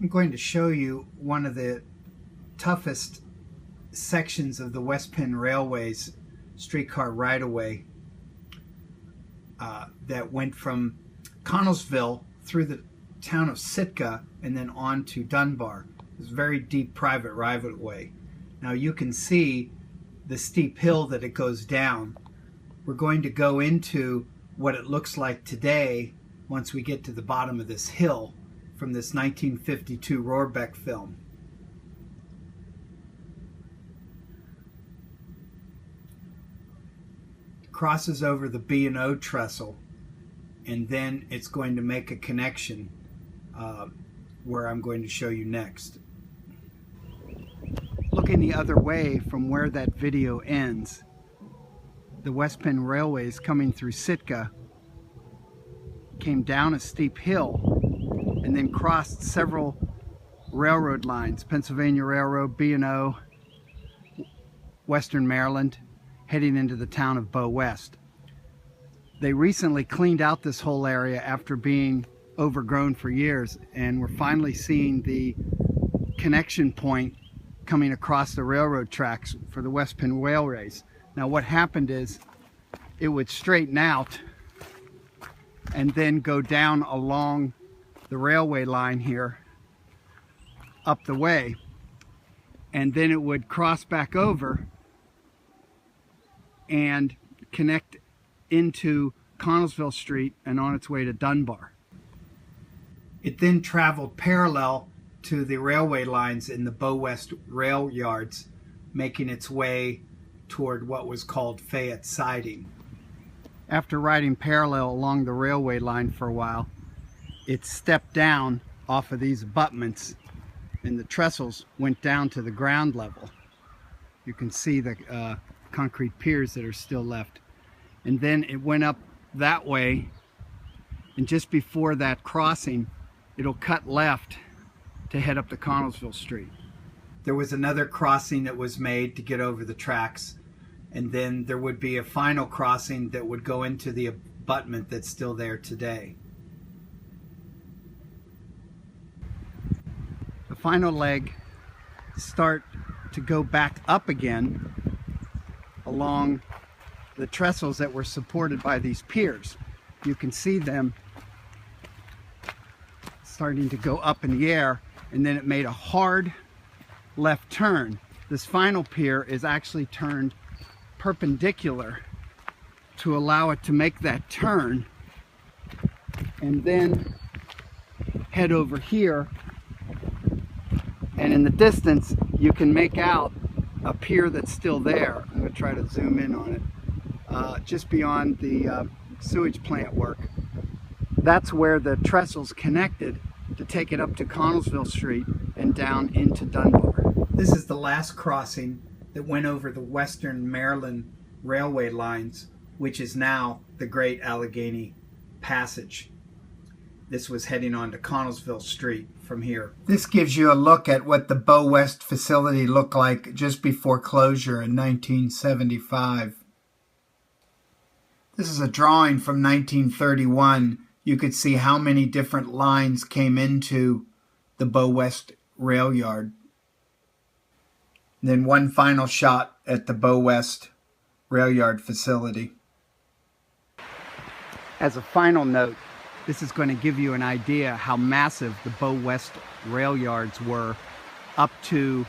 I'm going to show you one of the toughest sections of the West Penn Railway's streetcar right-of-way that went from Connellsville through the town of Sitka and then on to Dunbar. It's a very deep private right-of-way. Now you can see the steep hill that it goes down. We're going to go into what it looks like today once we get to the bottom of this hill from this 1952 Rohrbeck film. It crosses over the B&O trestle, and then it's going to make a connection where I'm going to show you next. Looking the other way from where that video ends, the West Penn Railway is coming through Sitka, came down a steep hill, and then crossed several railroad lines, Pennsylvania Railroad, B&O, Western Maryland, heading into the town of Bowest. They recently cleaned out this whole area after being overgrown for years, and we're finally seeing the connection point coming across the railroad tracks for the West Penn Railways. Now what happened is it would straighten out and then go down along the railway line here up the way, and then it would cross back over and connect into Connellsville Street and on its way to Dunbar. It then traveled parallel to the railway lines in the Bowest rail yards, making its way toward what was called Fayette Siding. After riding parallel along the railway line for a while, it stepped down off of these abutments and the trestles went down to the ground level. You can see the concrete piers that are still left. And then it went up that way, and just before that crossing, it'll cut left to head up to Connellsville Street. There was another crossing that was made to get over the tracks, and then there would be a final crossing that would go into the abutment that's still there today. The final leg start to go back up again along the trestles that were supported by these piers. You can see them starting to go up in the air, and then it made a hard left turn. This final pier is actually turned perpendicular to allow it to make that turn and then head over here, and in the distance you can make out a pier that's still there. I'm going to try to zoom in on it, just beyond the sewage plant work. That's where the trestles connected to take it up to Connellsville Street and down into Dunbar. This is the last crossing that went over the Western Maryland railway lines, which is now the Great Allegheny Passage. This was heading on to Connellsville Street from here. This gives you a look at what the Bowest facility looked like just before closure in 1975. This is a drawing from 1931. You could see how many different lines came into the Bowest rail yard. And then one final shot at the Bowest rail yard facility. As a final note, this is going to give you an idea how massive the Bowest rail yards were up to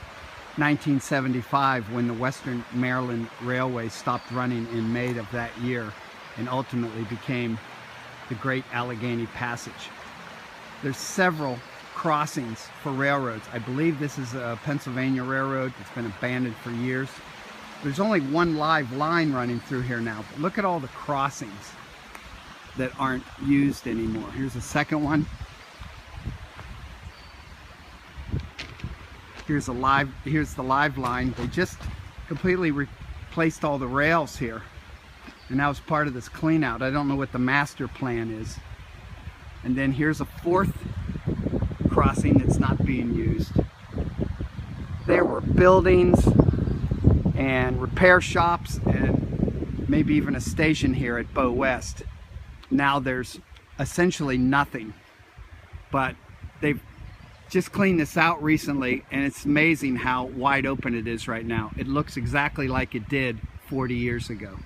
1975, when the Western Maryland Railway stopped running in May of that year and ultimately became the Great Allegheny Passage. There's several crossings for railroads. I believe this is a Pennsylvania railroad that's been abandoned for years. There's only one live line running through here now, but look at all the crossings that aren't used anymore. Here's a second one. Here's the live line. They just completely replaced all the rails here, and that was part of this clean out. I don't know what the master plan is. And then here's a fourth crossing that's not being used. There were buildings and repair shops and maybe even a station here at Bowest. Now there's essentially nothing, but they've just cleaned this out recently, and it's amazing how wide open it is right now. It looks exactly like it did 40 years ago.